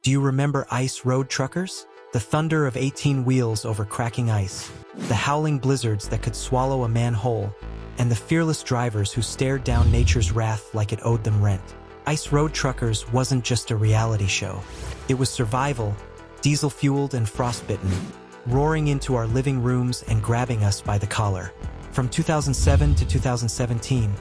Do you remember ice road truckers? The thunder of 18 wheels over cracking ice, the howling blizzards that could swallow a man whole, and the fearless drivers who stared down nature's wrath like it owed them rent. Ice Road Truckers wasn't just a reality show. It was survival, diesel-fueled and frostbitten, roaring into our living rooms and grabbing us by the collar. From 2007 to 2017,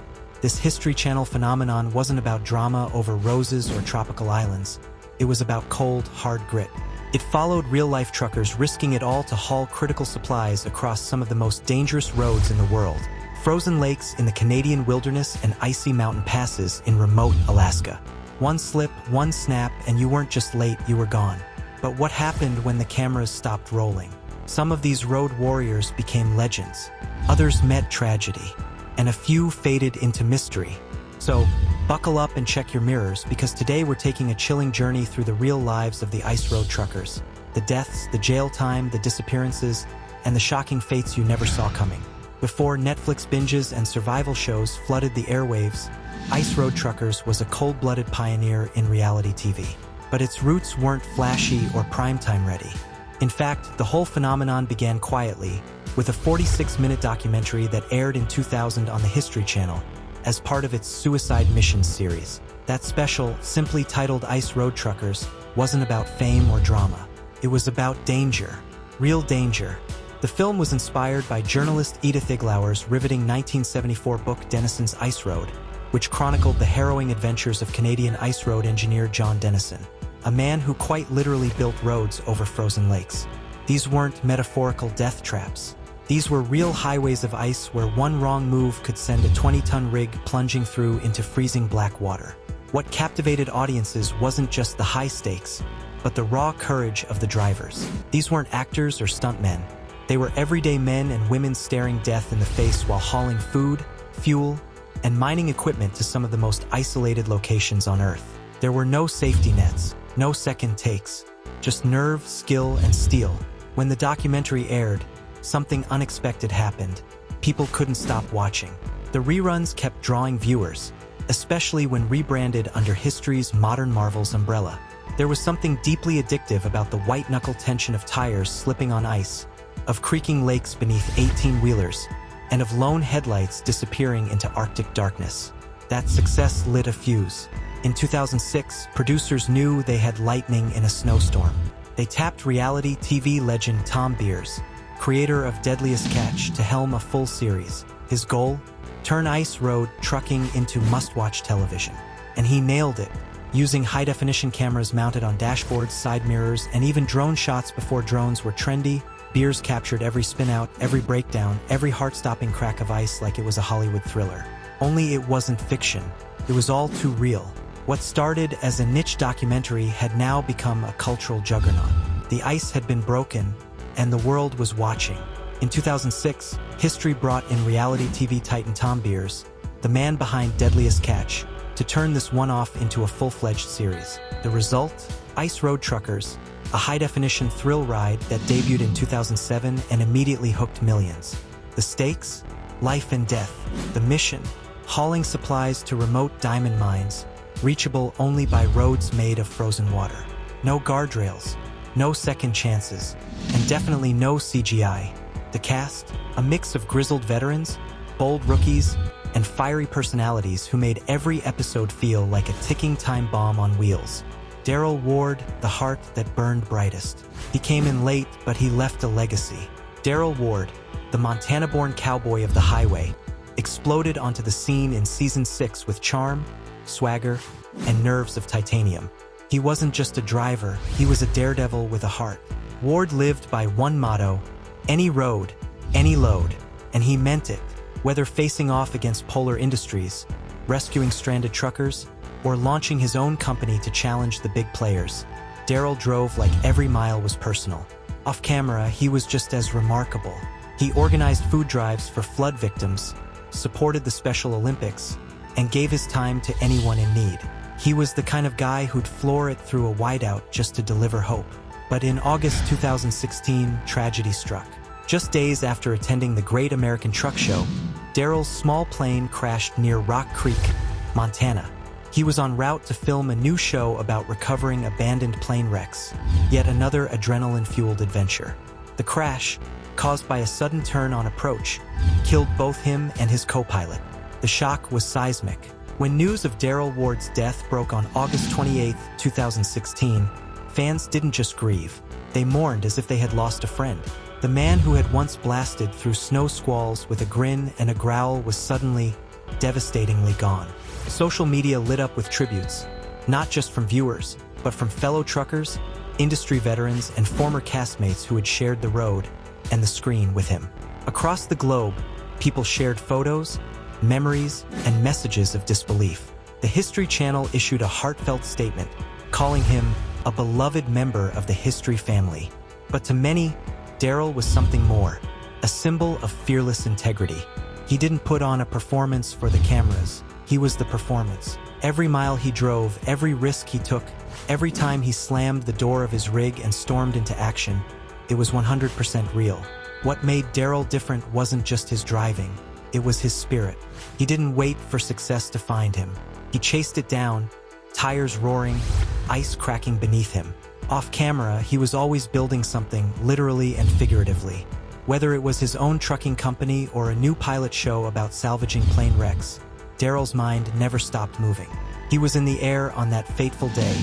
this History Channel phenomenon wasn't about drama over roses or tropical islands. It was about cold, hard grit. It followed real-life truckers risking it all to haul critical supplies across some of the most dangerous roads in the world. Frozen lakes in the Canadian wilderness and icy mountain passes in remote Alaska. One slip, one snap, and you weren't just late, you were gone. But what happened when the cameras stopped rolling? Some of these road warriors became legends. Others met tragedy. And a few faded into mystery. So, buckle up and check your mirrors, because today we're taking a chilling journey through the real lives of the ice road truckers. The deaths, the jail time, the disappearances, and the shocking fates you never saw coming. Before Netflix binges and survival shows flooded the airwaves, Ice Road Truckers was a cold-blooded pioneer in reality TV. But its roots weren't flashy or primetime ready. In fact, the whole phenomenon began quietly, with a 46-minute documentary that aired in 2000 on the History Channel, as part of its Suicide Missions series. That special, simply titled Ice Road Truckers, wasn't about fame or drama. It was about danger. Real danger. The film was inspired by journalist Edith Iglauer's riveting 1974 book Denison's Ice Road, which chronicled the harrowing adventures of Canadian ice road engineer John Denison, a man who quite literally built roads over frozen lakes. These weren't metaphorical death traps. These were real highways of ice where one wrong move could send a 20-ton rig plunging through into freezing black water. What captivated audiences wasn't just the high stakes, but the raw courage of the drivers. These weren't actors or stuntmen. They were everyday men and women staring death in the face while hauling food, fuel, and mining equipment to some of the most isolated locations on Earth. There were no safety nets, no second takes, just nerve, skill, and steel. When the documentary aired, something unexpected happened. People couldn't stop watching. The reruns kept drawing viewers, especially when rebranded under history's modern marvels umbrella. There was something deeply addictive about the white-knuckle tension of tires slipping on ice, of creaking lakes beneath 18-wheelers, and of lone headlights disappearing into Arctic darkness. That success lit a fuse. In 2006, producers knew they had lightning in a snowstorm. They tapped reality TV legend Tom Beers, creator of Deadliest Catch, to helm a full series. His goal? Turn ice road trucking into must-watch television. And he nailed it. Using high-definition cameras mounted on dashboards, side mirrors, and even drone shots before drones were trendy, Beers captured every spin-out, every breakdown, every heart-stopping crack of ice like it was a Hollywood thriller. Only it wasn't fiction. It was all too real. What started as a niche documentary had now become a cultural juggernaut. The ice had been broken, and the world was watching. In 2006, history brought in reality TV titan Tom Beers, the man behind Deadliest Catch, to turn this one-off into a full-fledged series. The result? Ice Road Truckers, a high-definition thrill ride that debuted in 2007 and immediately hooked millions. The stakes? Life and death. The mission? Hauling supplies to remote diamond mines, reachable only by roads made of frozen water. No guardrails, no second chances, and definitely no CGI. The cast? A mix of grizzled veterans, bold rookies, and fiery personalities who made every episode feel like a ticking time bomb on wheels. Daryl Ward, the heart that burned brightest. He came in late, but he left a legacy. Daryl Ward, the Montana-born cowboy of the highway, exploded onto the scene in Season 6 with charm, swagger, and nerves of titanium. He wasn't just a driver, he was a daredevil with a heart. Ward lived by one motto: any road, any load, and he meant it. Whether facing off against Polar Industries, rescuing stranded truckers, or launching his own company to challenge the big players, Daryl drove like every mile was personal. Off camera, he was just as remarkable. He organized food drives for flood victims, supported the Special Olympics, and gave his time to anyone in need. He was the kind of guy who'd floor it through a whiteout just to deliver hope. But in August 2016, tragedy struck. Just days after attending the Great American Truck Show, Daryl's small plane crashed near Rock Creek, Montana. He was en route to film a new show about recovering abandoned plane wrecks, yet another adrenaline-fueled adventure. The crash, caused by a sudden turn on approach, killed both him and his co-pilot. The shock was seismic. When news of Daryl Ward's death broke on August 28, 2016, fans didn't just grieve. They mourned as if they had lost a friend. The man who had once blasted through snow squalls with a grin and a growl was suddenly, devastatingly gone. Social media lit up with tributes, not just from viewers, but from fellow truckers, industry veterans, and former castmates who had shared the road and the screen with him. Across the globe, people shared photos, memories, and messages of disbelief. The History Channel issued a heartfelt statement, calling him a beloved member of the History family. But to many, Daryl was something more, a symbol of fearless integrity. He didn't put on a performance for the cameras. He was the performance. Every mile he drove, every risk he took, every time he slammed the door of his rig and stormed into action, it was 100% real. What made Daryl different wasn't just his driving, it was his spirit. He didn't wait for success to find him. He chased it down, tires roaring, ice cracking beneath him. Off camera, he was always building something, literally and figuratively. Whether it was his own trucking company or a new pilot show about salvaging plane wrecks, Daryl's mind never stopped moving. He was in the air on that fateful day,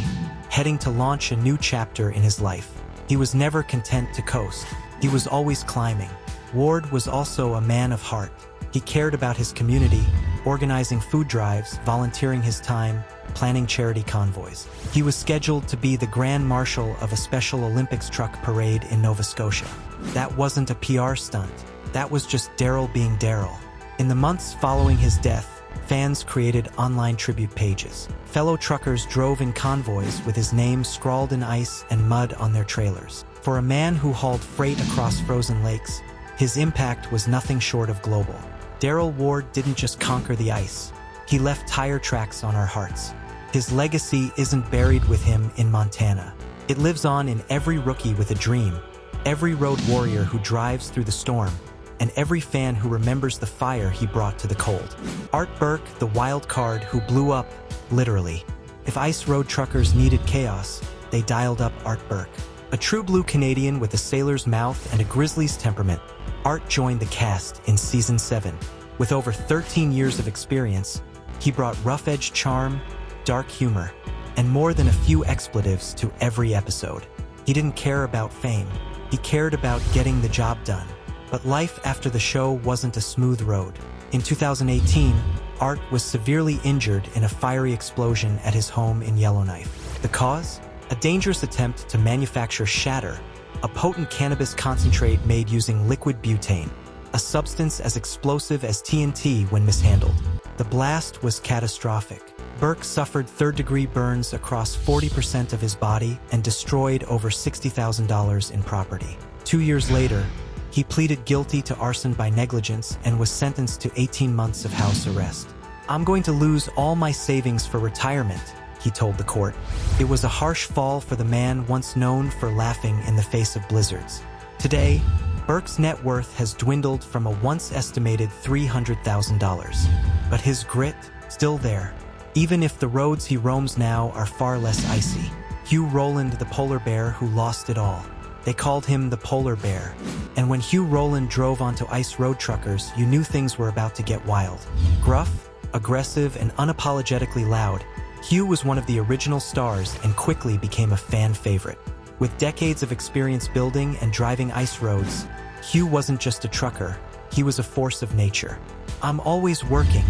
heading to launch a new chapter in his life. He was never content to coast. He was always climbing. Ward was also a man of heart. He cared about his community, organizing food drives, volunteering his time, planning charity convoys. He was scheduled to be the Grand Marshal of a Special Olympics truck parade in Nova Scotia. That wasn't a PR stunt. That was just Daryl being Daryl. In the months following his death, fans created online tribute pages. Fellow truckers drove in convoys with his name scrawled in ice and mud on their trailers. For a man who hauled freight across frozen lakes, his impact was nothing short of global. Daryl Ward didn't just conquer the ice. He left tire tracks on our hearts. His legacy isn't buried with him in Montana. It lives on in every rookie with a dream, every road warrior who drives through the storm, and every fan who remembers the fire he brought to the cold. Art Burke, the wild card who blew up, literally. If ice road truckers needed chaos, they dialed up Art Burke. A true blue Canadian with a sailor's mouth and a grizzly's temperament, Art joined the cast in Season 7. With over 13 years of experience, he brought rough-edged charm, dark humor, and more than a few expletives to every episode. He didn't care about fame. He cared about getting the job done. But life after the show wasn't a smooth road. In 2018, Art was severely injured in a fiery explosion at his home in Yellowknife. The cause? A dangerous attempt to manufacture shatter, a potent cannabis concentrate made using liquid butane, a substance as explosive as TNT when mishandled. The blast was catastrophic. Burke suffered third-degree burns across 40% of his body and destroyed over $60,000 in property. 2 years later, he pleaded guilty to arson by negligence and was sentenced to 18 months of house arrest. "I'm going to lose all my savings for retirement," he told the court. It was a harsh fall for the man once known for laughing in the face of blizzards. Today, Burke's net worth has dwindled from a once estimated $300,000. But his grit, still there, even if the roads he roams now are far less icy. Hugh Rowland, the polar bear who lost it all. They called him the Polar Bear. And when Hugh Rowland drove onto ice road truckers, you knew things were about to get wild. Gruff, aggressive, and unapologetically loud, Hugh was one of the original stars and quickly became a fan favorite. With decades of experience building and driving ice roads, Hugh wasn't just a trucker, he was a force of nature. "I'm always working,"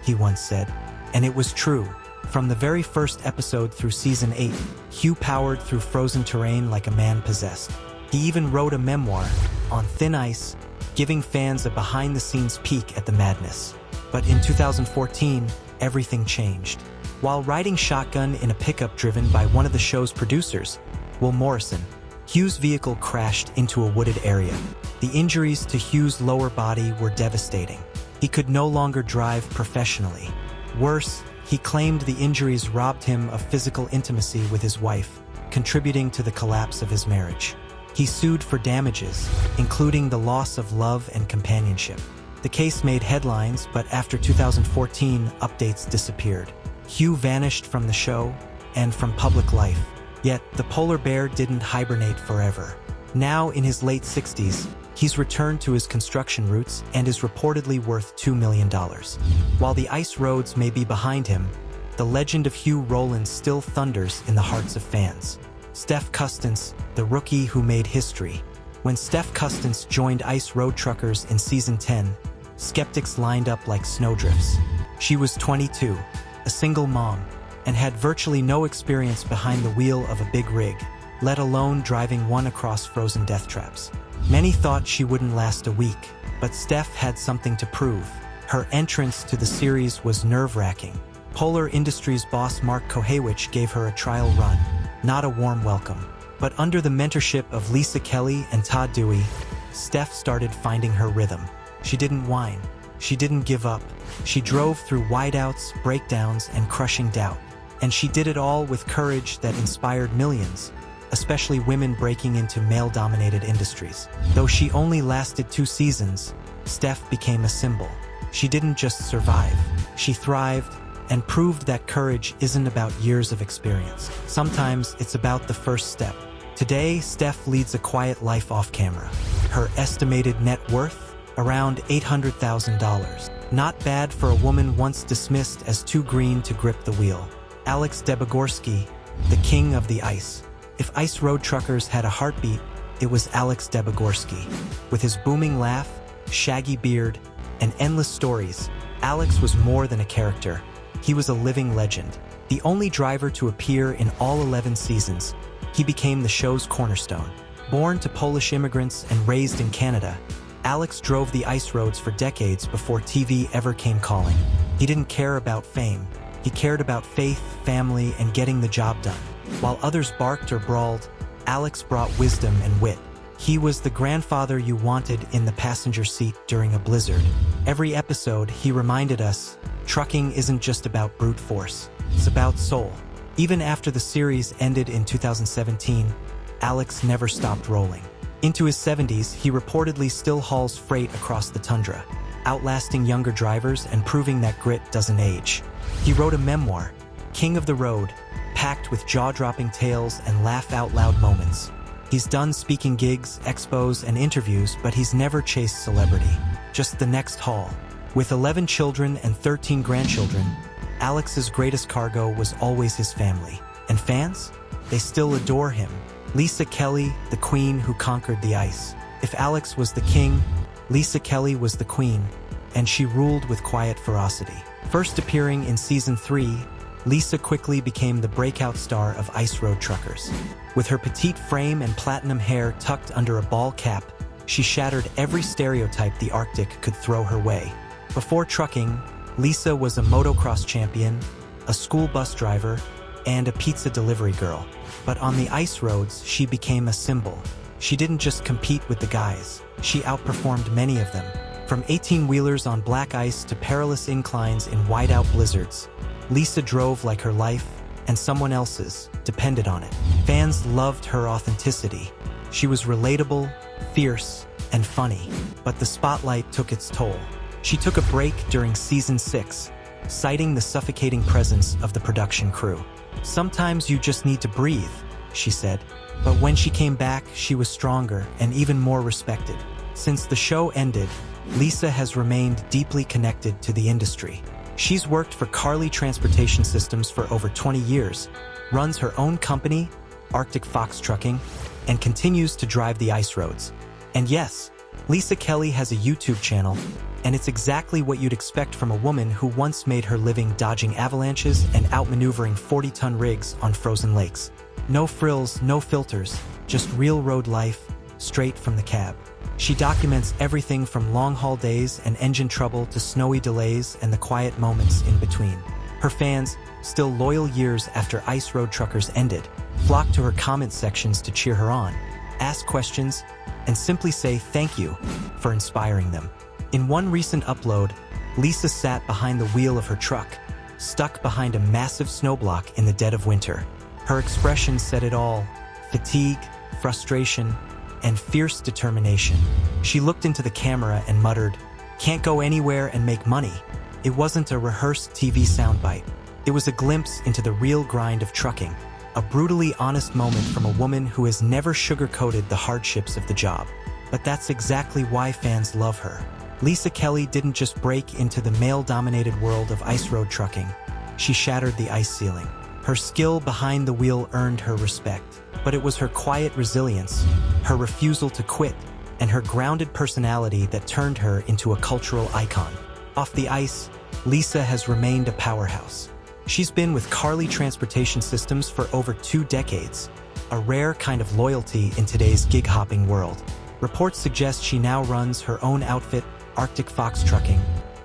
he once said. And it was true. From the very first episode through Season 8, Hugh powered through frozen terrain like a man possessed. He even wrote a memoir, On Thin Ice, giving fans a behind-the-scenes peek at the madness. But in 2014, everything changed. While riding shotgun in a pickup driven by one of the show's producers, Will Morrison, Hugh's vehicle crashed into a wooded area. The injuries to Hugh's lower body were devastating. He could no longer drive professionally. Worse, he claimed the injuries robbed him of physical intimacy with his wife, contributing to the collapse of his marriage. He sued for damages, including the loss of love and companionship. The case made headlines, but after 2014, updates disappeared. Hugh vanished from the show and from public life. Yet, the polar bear didn't hibernate forever. Now, in his late 60s, he's returned to his construction roots and is reportedly worth $2 million. While the ice roads may be behind him, the legend of Hugh Rowland still thunders in the hearts of fans. Steph Custance, the rookie who made history. When Steph Custance joined Ice Road Truckers in Season 10, skeptics lined up like snowdrifts. She was 22, a single mom, and had virtually no experience behind the wheel of a big rig, let alone driving one across frozen death traps. Many thought she wouldn't last a week, but Steph had something to prove. Her entrance to the series was nerve-wracking. Polar Industries boss Mark Kohewich gave her a trial run, not a warm welcome. But under the mentorship of Lisa Kelly and Todd Dewey, Steph started finding her rhythm. She didn't whine. She didn't give up. She drove through wideouts, breakdowns, and crushing doubt. And she did it all with courage that inspired millions, especially women breaking into male-dominated industries. Though she only lasted 2 seasons, Steph became a symbol. She didn't just survive. She thrived and proved that courage isn't about years of experience. Sometimes it's about the first step. Today, Steph leads a quiet life off camera. Her estimated net worth? Around $800,000. Not bad for a woman once dismissed as too green to grip the wheel. Alex Debogorski, the king of the ice. If Ice Road Truckers had a heartbeat, it was Alex Debogorski. With his booming laugh, shaggy beard, and endless stories, Alex was more than a character. He was a living legend. The only driver to appear in all 11 seasons, he became the show's cornerstone. Born to Polish immigrants and raised in Canada, Alex drove the ice roads for decades before TV ever came calling. He didn't care about fame. He cared about faith, family, and getting the job done. While others barked or brawled, Alex brought wisdom and wit. He was the grandfather you wanted in the passenger seat during a blizzard. Every episode, he reminded us, trucking isn't just about brute force. It's about soul. Even after the series ended in 2017, Alex never stopped rolling. Into his 70s, he reportedly still hauls freight across the tundra, outlasting younger drivers and proving that grit doesn't age. He wrote a memoir, King of the Road, packed with jaw-dropping tales and laugh-out-loud moments. He's done speaking gigs, expos, and interviews, but he's never chased celebrity. Just the next haul. With 11 children and 13 grandchildren, Alex's greatest cargo was always his family. And fans? They still adore him. Lisa Kelly, the queen who conquered the ice. If Alex was the king, Lisa Kelly was the queen, and she ruled with quiet ferocity. First appearing in Season 3, Lisa quickly became the breakout star of Ice Road Truckers. With her petite frame and platinum hair tucked under a ball cap, she shattered every stereotype the Arctic could throw her way. Before trucking, Lisa was a motocross champion, a school bus driver, and a pizza delivery girl. But on the ice roads, she became a symbol. She didn't just compete with the guys. She outperformed many of them. From 18-wheelers on black ice to perilous inclines in whiteout blizzards, Lisa drove like her life, and someone else's, depended on it. Fans loved her authenticity. She was relatable, fierce, and funny. But the spotlight took its toll. She took a break during Season 6, citing the suffocating presence of the production crew. "Sometimes you just need to breathe," she said. But when she came back, she was stronger and even more respected. Since the show ended, Lisa has remained deeply connected to the industry. She's worked for Carly Transportation Systems for over 20 years, runs her own company, Arctic Fox Trucking, and continues to drive the ice roads. And yes, Lisa Kelly has a YouTube channel, and it's exactly what you'd expect from a woman who once made her living dodging avalanches and outmaneuvering 40-ton rigs on frozen lakes. No frills, no filters, just real road life, straight from the cab. She documents everything from long-haul days and engine trouble to snowy delays and the quiet moments in between. Her fans, still loyal years after Ice Road Truckers ended, flock to her comment sections to cheer her on, ask questions, and simply say thank you for inspiring them. In one recent upload, Lisa sat behind the wheel of her truck, stuck behind a massive snowblock in the dead of winter. Her expression said it all: fatigue, frustration, and fierce determination. She looked into the camera and muttered, "Can't go anywhere and make money." It wasn't a rehearsed TV soundbite. It was a glimpse into the real grind of trucking, a brutally honest moment from a woman who has never sugarcoated the hardships of the job. But that's exactly why fans love her. Lisa Kelly didn't just break into the male-dominated world of ice road trucking. She shattered the ice ceiling. Her skill behind the wheel earned her respect. But it was her quiet resilience, her refusal to quit, and her grounded personality that turned her into a cultural icon. Off the ice, Lisa has remained a powerhouse. She's been with Carly Transportation Systems for over 2 decades, a rare kind of loyalty in today's gig-hopping world. Reports suggest she now runs her own outfit, Arctic Fox Trucking,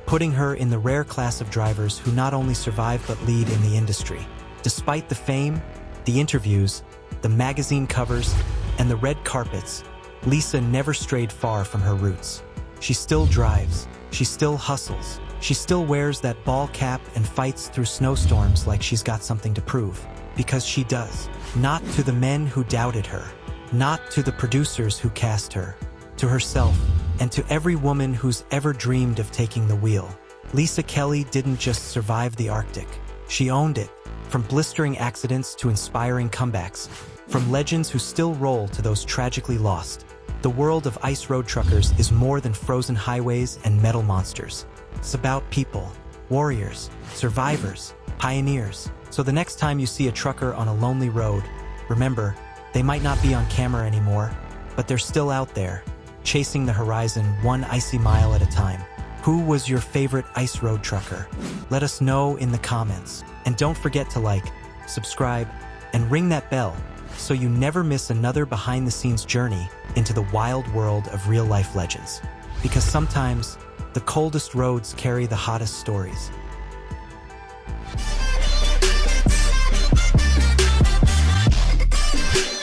putting her in the rare class of drivers who not only survive but lead in the industry. Despite the fame, the interviews, the magazine covers, and the red carpets, Lisa never strayed far from her roots. She still drives, she still hustles, she still wears that ball cap and fights through snowstorms like she's got something to prove. Because she does. Not to the men who doubted her, not to the producers who cast her, to herself, and to every woman who's ever dreamed of taking the wheel. Lisa Kelly didn't just survive the Arctic, she owned it. From blistering accidents to inspiring comebacks, from legends who still roll to those tragically lost, the world of ice road truckers is more than frozen highways and metal monsters. It's about people, warriors, survivors, pioneers. So the next time you see a trucker on a lonely road, remember, they might not be on camera anymore, but they're still out there, chasing the horizon one icy mile at a time. Who was your favorite ice road trucker? Let us know in the comments. And don't forget to like, subscribe, and ring that bell so you never miss another behind-the-scenes journey into the wild world of real-life legends. Because sometimes, the coldest roads carry the hottest stories.